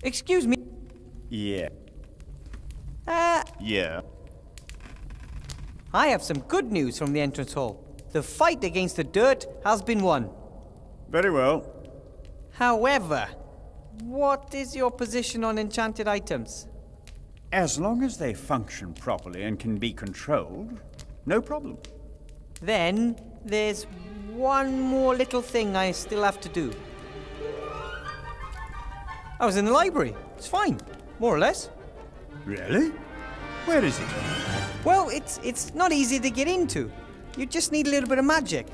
Excuse me. Yeah. Yeah. I have some good news from the entrance hall. The fight against the dirt has been won. Very well. However, what is your position on enchanted items? As long as they function properly and can be controlled, no problem. Then, there's one more little thing I still have to do. I was in the library. It's fine, more or less. Really? Where is it? Well, it's not easy to get into. You just need a little bit of magic.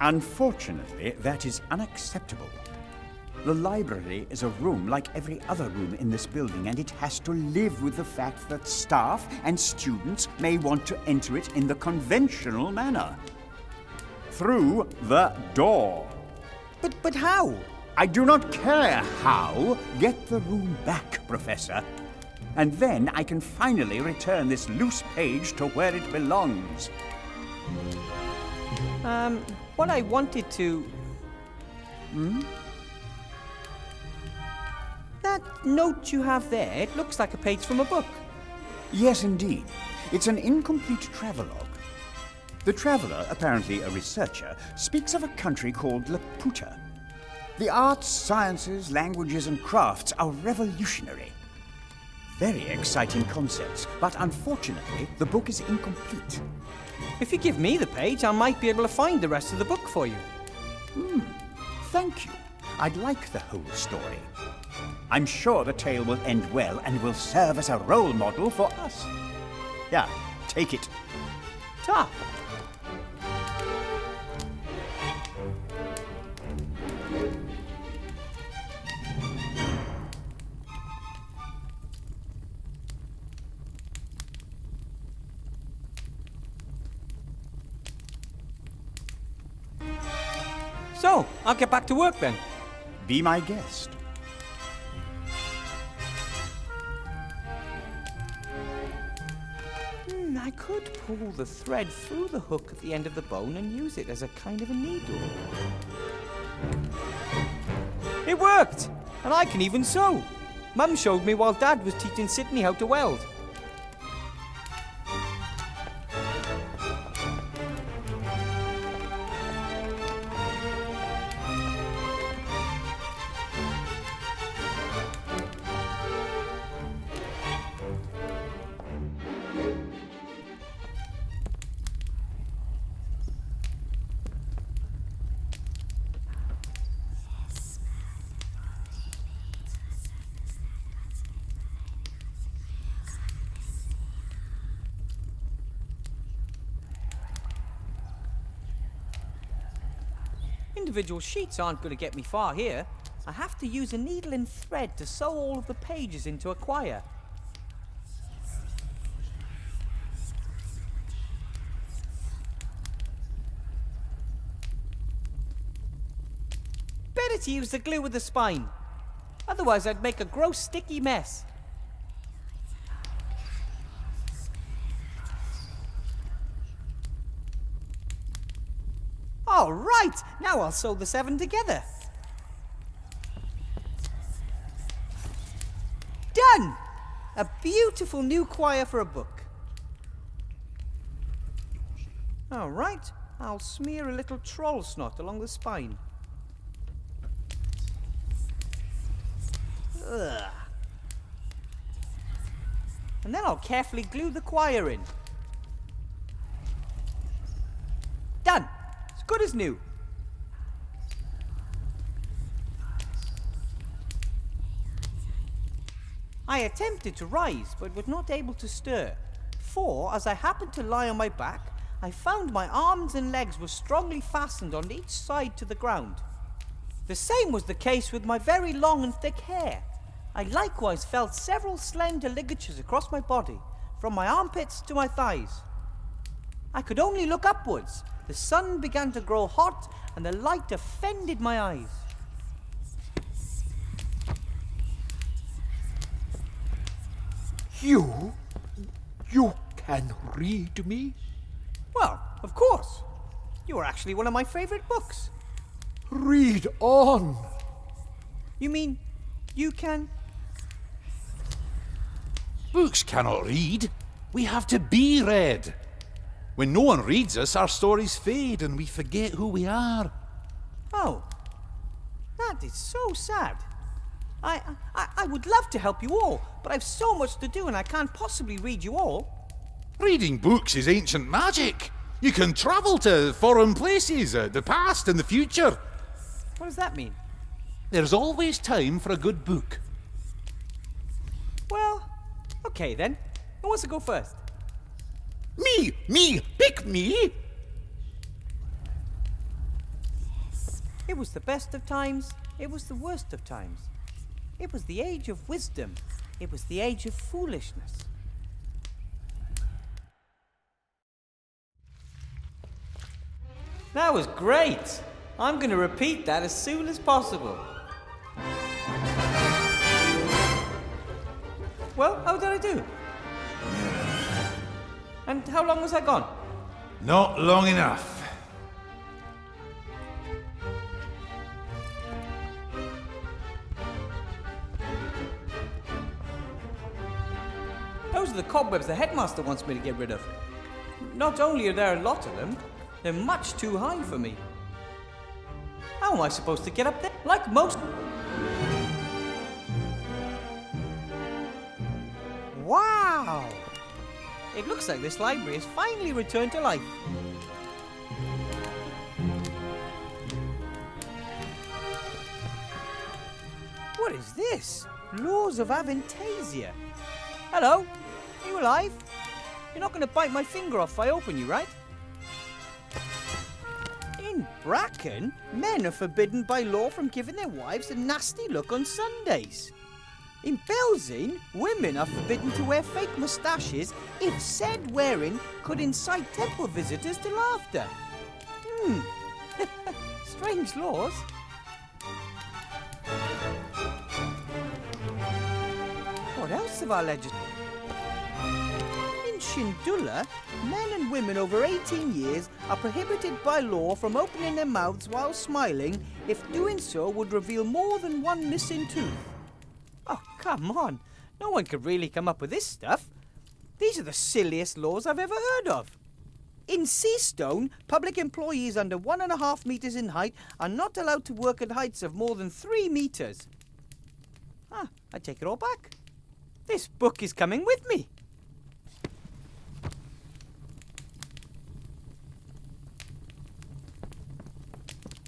Unfortunately, that is unacceptable. The library is a room like every other room in this building, and it has to live with the fact that staff and students may want to enter it in the conventional manner. Through the door. But how? I do not care how. Get the room back, Professor. And then I can finally return this loose page to where it belongs. What I wanted to... That note you have there, it looks like a page from a book. Yes, indeed. It's an incomplete travelogue. The traveler, apparently a researcher, speaks of a country called Laputa. The arts, sciences, languages, and crafts are revolutionary. Very exciting concepts, but unfortunately, the book is incomplete. If you give me the page, I might be able to find the rest of the book for you. Thank you. I'd like the whole story. I'm sure the tale will end well and will serve as a role model for us. Yeah, take it. Ta! So, I'll get back to work then. Be my guest. I could pull the thread through the hook at the end of the bone and use it as a kind of a needle. It worked! And I can even sew. Mum showed me while Dad was teaching Sydney how to weld. Individual sheets aren't going to get me far here. I have to use a needle and thread to sew all of the pages into a quire. Better to use the glue with the spine. Otherwise I'd make a gross sticky mess. All right, now I'll sew the 7 together. Done! A beautiful new quire for a book. All right, I'll smear a little troll snot along the spine. Ugh. And then I'll carefully glue the quire in. Done! Good as new. I attempted to rise, but was not able to stir, for as I happened to lie on my back, I found my arms and legs were strongly fastened on each side to the ground. The same was the case with my very long and thick hair. I likewise felt several slender ligatures across my body, from my armpits to my thighs. I could only look upwards. The sun began to grow hot, and the light offended my eyes. You can read me? Well, of course. You are actually one of my favorite books. Read on. You mean you can Books cannot read. We have to be read. When no one reads us, our stories fade and we forget who we are. Oh, that is so sad. I would love to help you all, but I've so much to do and I can't possibly read you all. Reading books is ancient magic. You can travel to foreign places, the past and the future. What does that mean? There's always time for a good book. Well, okay then. Who wants to go first? Me, pick me. It was the best of times, it was the worst of times. It was the age of wisdom, it was the age of foolishness. That was great! I'm going to repeat that as soon as possible. Well, how did I do? And how long was I gone? Not long enough. Those are the cobwebs the headmaster wants me to get rid of. Not only are there a lot of them, they're much too high for me. How am I supposed to get up there? Like most... Wow! It looks like this library has finally returned to life. What is this? Laws of Aventásia. Hello? Are you alive? You're not going to bite my finger off if I open you, right? In Bracken, men are forbidden by law from giving their wives a nasty look on Sundays. In Belzin, women are forbidden to wear fake moustaches if said wearing could incite temple visitors to laughter. Strange laws. What else have our legends? In Shindula, men and women over 18 years are prohibited by law from opening their mouths while smiling if doing so would reveal more than one missing tooth. Oh, come on. No one could really come up with this stuff. These are the silliest laws I've ever heard of. In Seastone, public employees under 1.5 meters in height are not allowed to work at heights of more than 3 meters. I take it all back. This book is coming with me.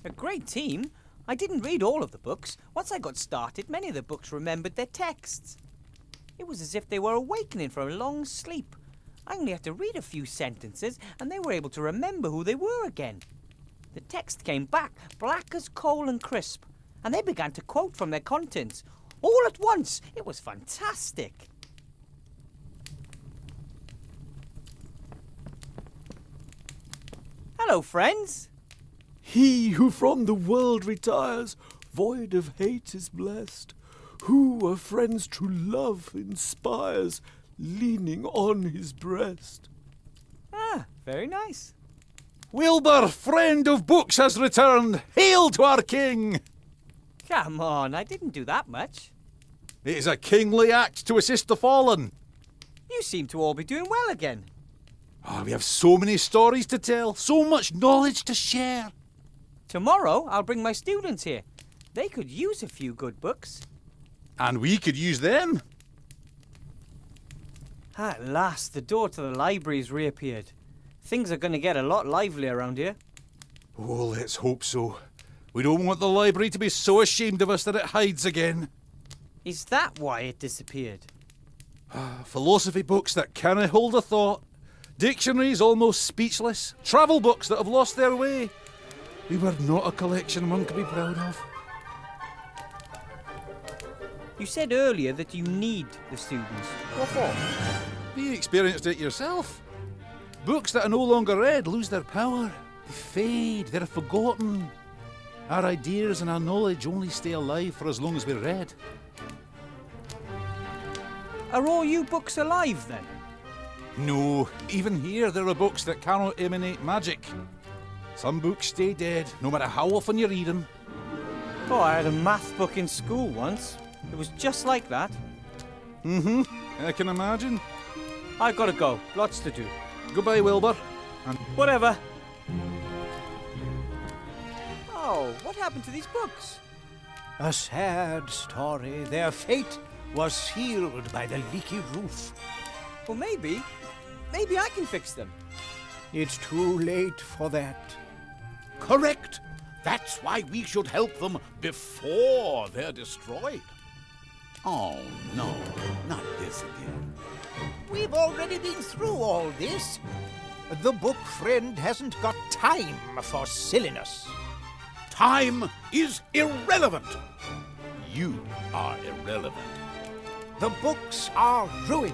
A great team. I didn't read all of the books. Once I got started, many of the books remembered their texts. It was as if they were awakening from a long sleep. I only had to read a few sentences, and they were able to remember who they were again. The text came back, black as coal and crisp, and they began to quote from their contents. All at once. It was fantastic. Hello, friends. He who from the world retires, void of hate is blessed. Who a friend's true love inspires, leaning on his breast. Very nice. Wilbur, friend of books, has returned. Hail to our king! Come on, I didn't do that much. It is a kingly act to assist the fallen. You seem to all be doing well again. We have so many stories to tell, so much knowledge to share. Tomorrow, I'll bring my students here. They could use a few good books. And we could use them. At last, the door to the library's reappeared. Things are going to get a lot livelier around here. Oh, let's hope so. We don't want the library to be so ashamed of us that it hides again. Is that why it disappeared? Philosophy books that canna hold a thought. Dictionaries almost speechless. Travel books that have lost their way. We were not a collection one could be proud of. You said earlier that you need the students. What for? You experienced it yourself. Books that are no longer read lose their power. They fade, they're forgotten. Our ideas and our knowledge only stay alive for as long as we're read. Are all you books alive then? No, even here there are books that cannot emanate magic. Some books stay dead, no matter how often you read them. Oh, I had a math book in school once. It was just like that. I can imagine. I've got to go. Lots to do. Goodbye, Wilbur. Whatever. Oh, what happened to these books? A sad story. Their fate was sealed by the leaky roof. Well, maybe I can fix them. It's too late for that. Correct. That's why we should help them before they're destroyed. Oh, no, not this again. We've already been through all this. The book friend hasn't got time for silliness. Time is irrelevant. You are irrelevant. The books are ruined,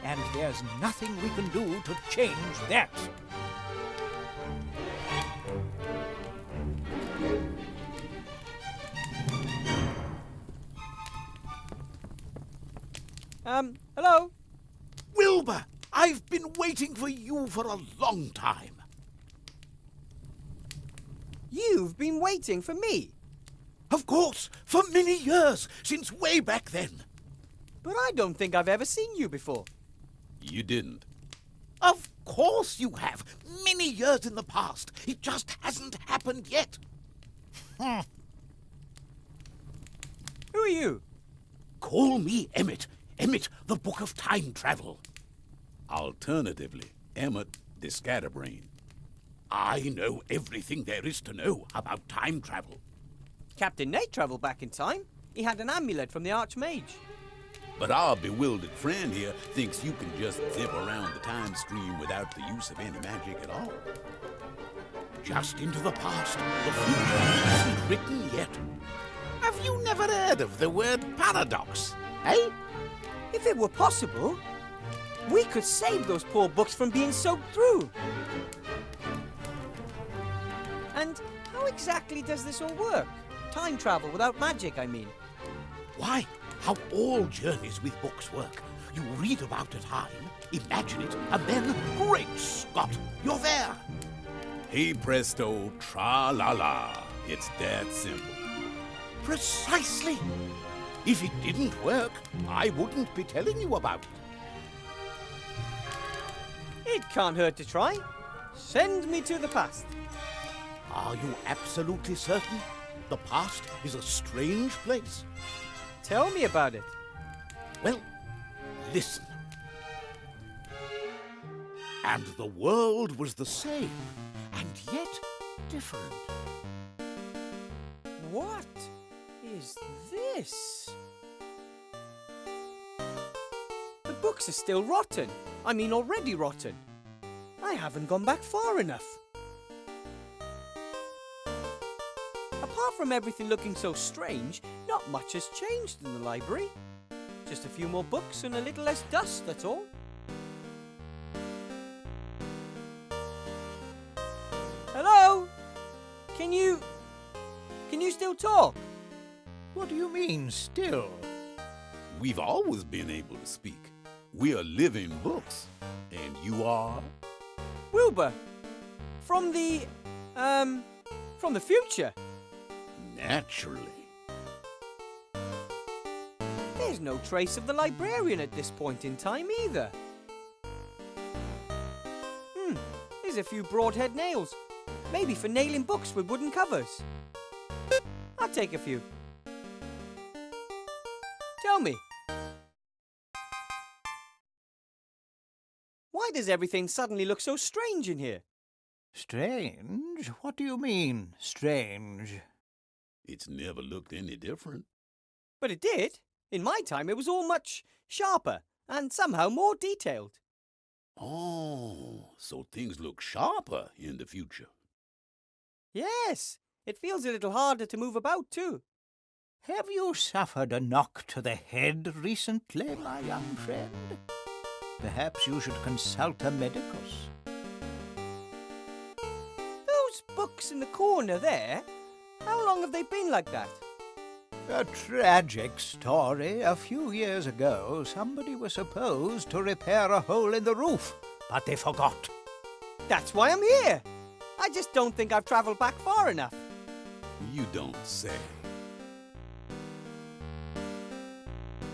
and there's nothing we can do to change that. Hello? Wilbur, I've been waiting for you for a long time. You've been waiting for me. Of course, for many years, since way back then. But I don't think I've ever seen you before. You didn't. Of course you have. Many years in the past. It just hasn't happened yet. Who are you? Call me Emmett. Emmett, the Book of Time Travel. Alternatively, Emmett the Scatterbrain. I know everything there is to know about time travel. Captain Nate travelled back in time. He had an amulet from the Archmage. But our bewildered friend here thinks you can just zip around the time stream without the use of any magic at all. Just into the past. The future isn't written yet. Have you never heard of the word paradox, eh? If it were possible, we could save those poor books from being soaked through. And how exactly does this all work? Time travel without magic, I mean. Why, how all journeys with books work. You read about a time, imagine it, and then, great Scott, you're there. Hey presto, tra-la-la. It's that simple. Precisely. If it didn't work, I wouldn't be telling you about it. It can't hurt to try. Send me to the past. Are you absolutely certain? The past is a strange place. Tell me about it. Well, listen. And the world was the same, and yet different. What is this? The books are still rotten. I mean, already rotten. I haven't gone back far enough. Apart from everything looking so strange, not much has changed in the library. Just a few more books and a little less dust, that's all. Hello? Can you still talk? What do you mean, still? We've always been able to speak. We are living books. And you are? Wilbur, from the future. Naturally. There's no trace of the librarian at this point in time either. There's a few broadhead nails. Maybe for nailing books with wooden covers. I'll take a few. Tell me. Why does everything suddenly look so strange in here? Strange? What do you mean, strange? It's never looked any different. But it did. In my time, it was all much sharper and somehow more detailed. Oh, so things look sharper in the future. Yes, it feels a little harder to move about too. Have you suffered a knock to the head recently, my young friend? Perhaps you should consult a medicus. Those books in the corner there, how long have they been like that? A tragic story. A few years ago, somebody was supposed to repair a hole in the roof, but they forgot. That's why I'm here. I just don't think I've travelled back far enough. You don't say.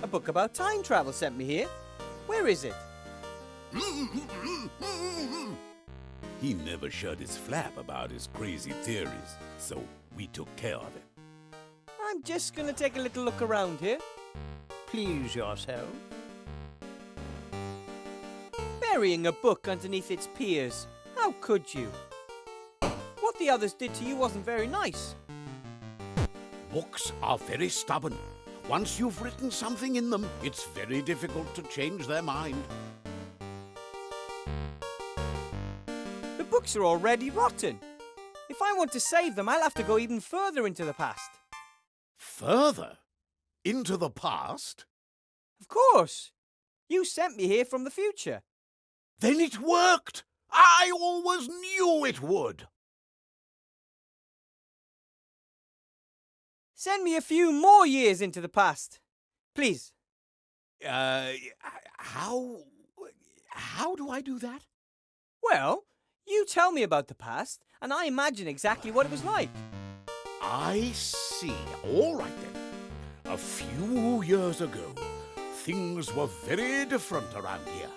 A book about time travel sent me here. Where is it? He never shut his flap about his crazy theories, so we took care of it. I'm just gonna take a little look around here. Please yourself. Burying a book underneath its peers. How could you? What the others did to you wasn't very nice. Books are very stubborn. Once you've written something in them, it's very difficult to change their mind. The books are already rotten. If I want to save them, I'll have to go even further into the past. Further? Into the past? Of course. You sent me here from the future. Then it worked! I always knew it would! Send me a few more years into the past. Please. How do I do that? Well, you tell me about the past, and I imagine exactly what it was like. I see. All right then. A few years ago, things were very different around here.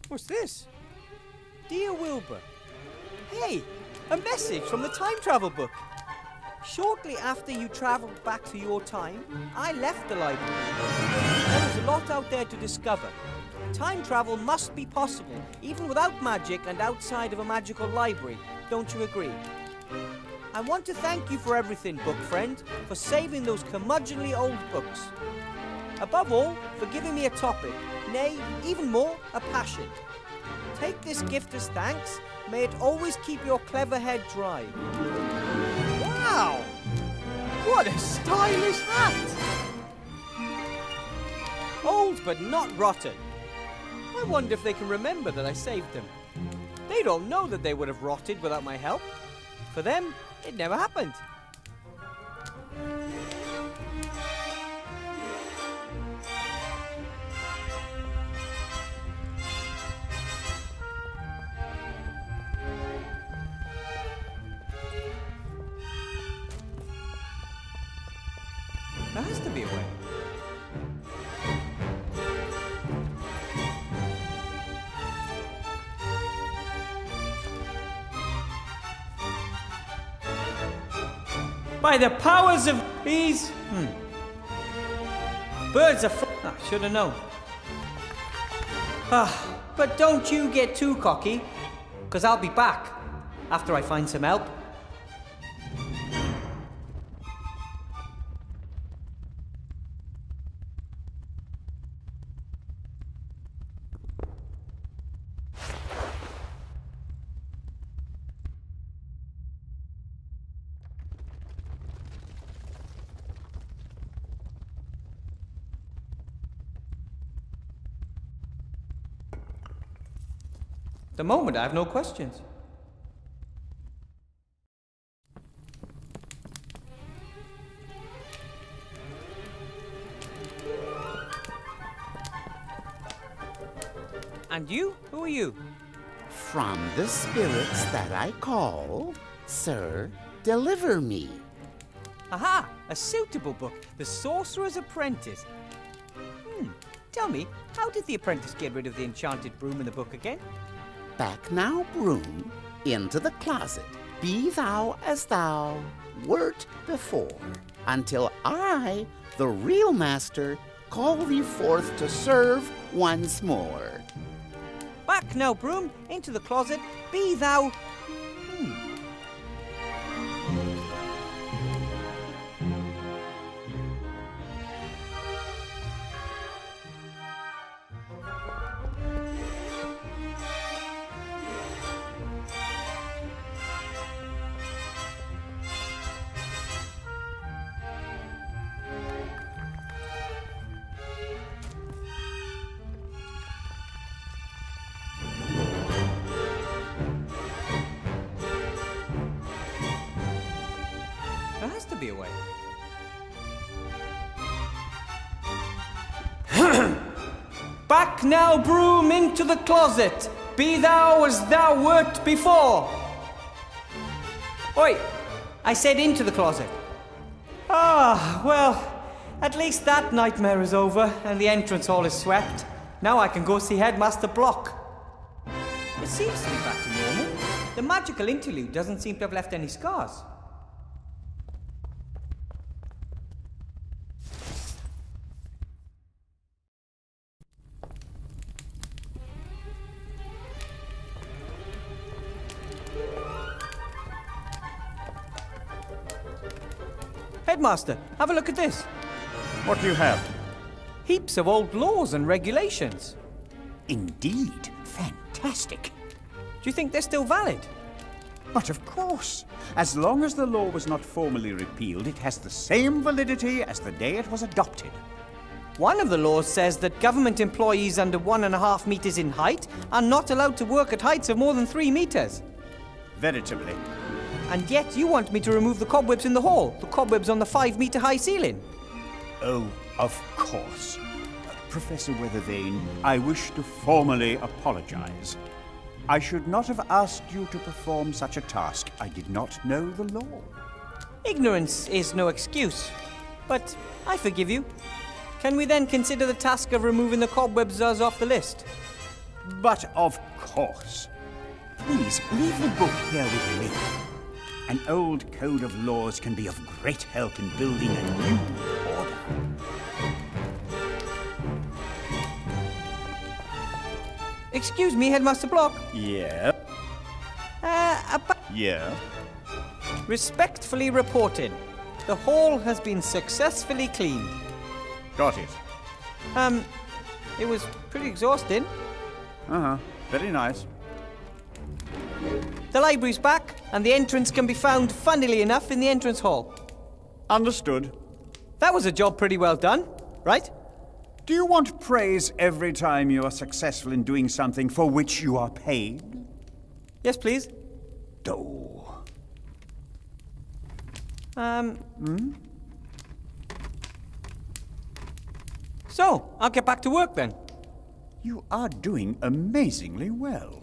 What's this? Dear Wilbur. Hey, a message from the time travel book. Shortly after you travelled back to your time, I left the library. There was a lot out there to discover. Time travel must be possible, even without magic and outside of a magical library. Don't you agree? I want to thank you for everything, book friend, for saving those curmudgeonly old books. Above all, for giving me a topic, nay, even more, a passion. Take this gift as thanks. May it always keep your clever head dry. Wow! What a stylish hat! Old but not rotten. I wonder if they can remember that I saved them. They don't know that they would have rotted without my help. For them, it never happened. There has to be a way. By the powers of these... Birds are... I should have known. But don't you get too cocky, because I'll be back after I find some help. At the moment, I have no questions. And you? Who are you? From the spirits that I call, sir, deliver me. Aha! A suitable book. The Sorcerer's Apprentice. Tell me, how did the apprentice get rid of the enchanted broom in the book again? Back now, broom, into the closet. Be thou as thou wert before, until I, the real master, call thee forth to serve once more. Back now, broom, into the closet. Be thou... There has to be a way. Back now, broom, into the closet. be thou as thou wert before. Oi, I said into the closet. Ah, well, at least that nightmare is over and the entrance hall is swept. Now I can go see Headmaster Block. It seems to be back to normal. The magical interlude doesn't seem to have left any scars. Headmaster, have a look at this. What do you have? Heaps of old laws and regulations. Indeed. Fantastic. Do you think they're still valid? But of course. As long as the law was not formally repealed, it has the same validity as the day it was adopted. One of the laws says that government employees under 1.5 meters in height are not allowed to work at heights of more than 3 meters. Veritably. And yet you want me to remove the cobwebs in the hall, the cobwebs on the 5-meter high ceiling. Oh, of course. Professor Weathervane, I wish to formally apologize. I should not have asked you to perform such a task. I did not know the law. Ignorance is no excuse, but I forgive you. Can we then consider the task of removing the cobwebs as off the list? But of course. Please, leave the book here with me. An old code of laws can be of great help in building a new order. Excuse me, Headmaster Block. Yeah? Yeah? Respectfully reported. The hall has been successfully cleaned. Got it. It was pretty exhausting. Uh-huh. Very nice. The library's back, and the entrance can be found, funnily enough, in the entrance hall. Understood. That was a job pretty well done, right? Do you want praise every time you are successful in doing something for which you are paid? Yes, please. Oh. So, I'll get back to work then. You are doing amazingly well.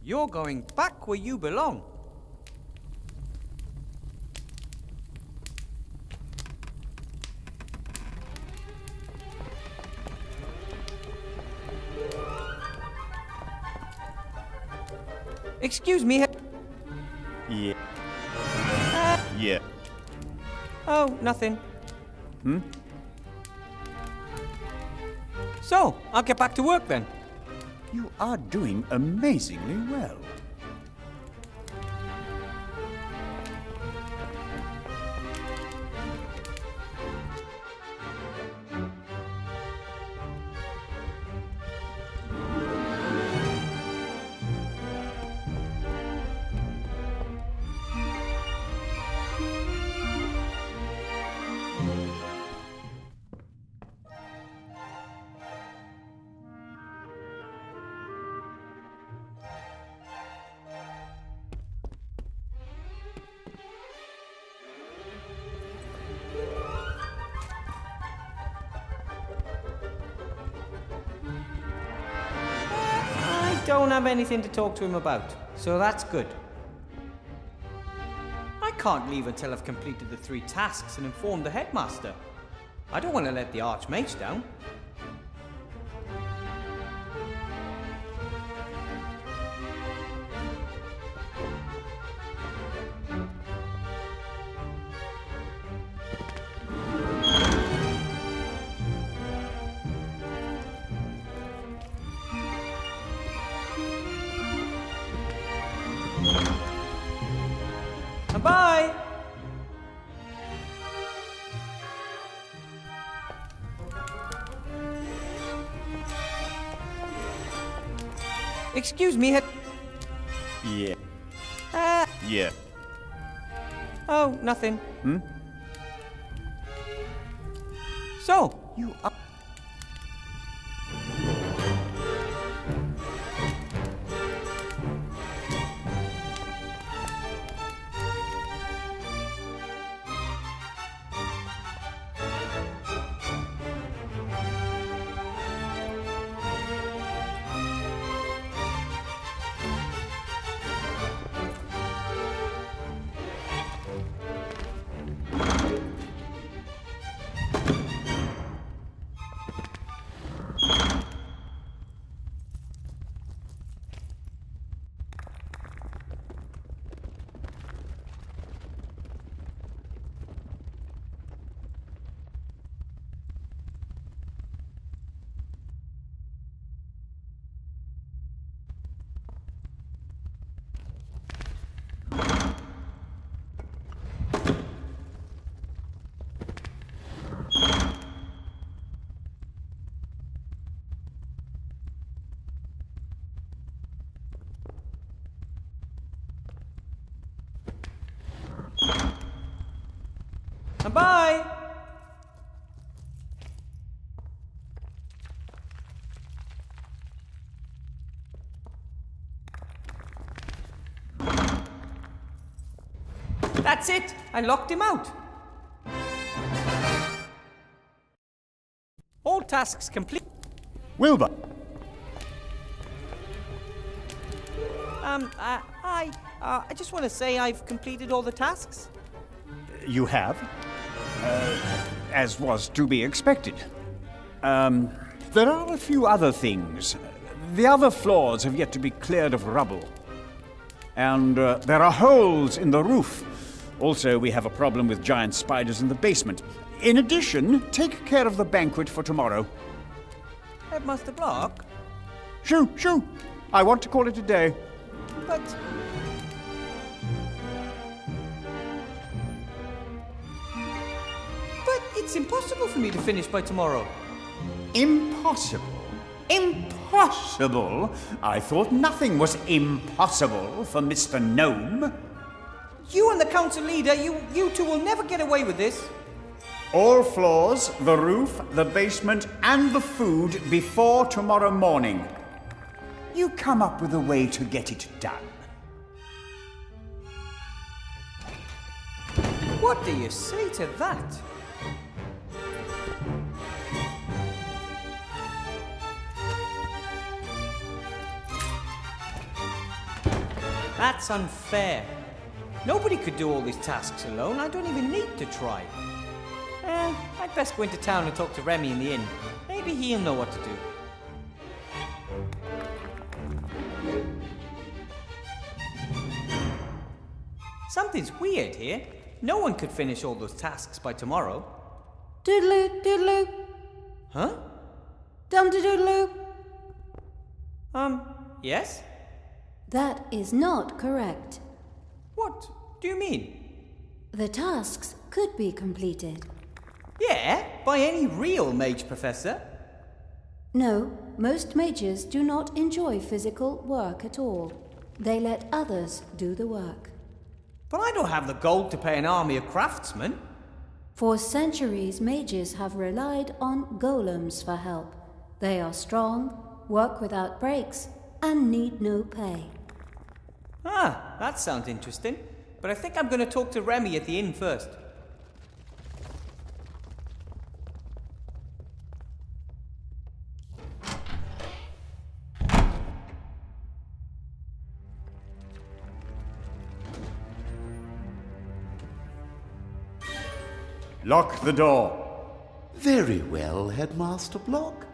You're going back where you belong. Excuse me. Yeah. Yeah. Oh, nothing. So, I'll get back to work then. You are doing amazingly well. Don't have anything to talk to him about, so that's good. I can't leave until I've completed the 3 tasks and informed the headmaster. I don't want to let the Archmage down. Bye! Excuse me, Yeah. Yeah. Oh, nothing. So, You are... And bye! That's it! I locked him out. All tasks complete. Wilbur, I just want to say I've completed all the tasks. you have? As was to be expected. There are a few other things. The other floors have yet to be cleared of rubble. And there are holes in the roof. Also, we have a problem with giant spiders in the basement. In addition, take care of the banquet for tomorrow. Headmaster Block? Shoo, shoo! I want to call it a day. But... But it's impossible for me to finish by tomorrow. Impossible? Impossible? I thought nothing was impossible for Mr. Gnome. You and the council leader, you two will never get away with this. All floors, the roof, the basement, and the food before tomorrow morning. You come up with a way to get it done. What do you say to that? That's unfair. Nobody could do all these tasks alone. I don't even need to try. I'd best go into town and talk to Remy in the inn. Maybe he'll know what to do. Something's weird here. No one could finish all those tasks by tomorrow. Doodaloo, doodaloo. Huh? Dum-de-doodaloo. Yes? That is not correct. What do you mean? The tasks could be completed. Yeah, by any real mage professor. No, most mages do not enjoy physical work at all. They let others do the work. But I don't have the gold to pay an army of craftsmen. For centuries, mages have relied on golems for help. They are strong, work without breaks, and need no pay. Ah, that sounds interesting. But I think I'm going to talk to Remy at the inn first. Lock the door. Very well, Headmaster Block.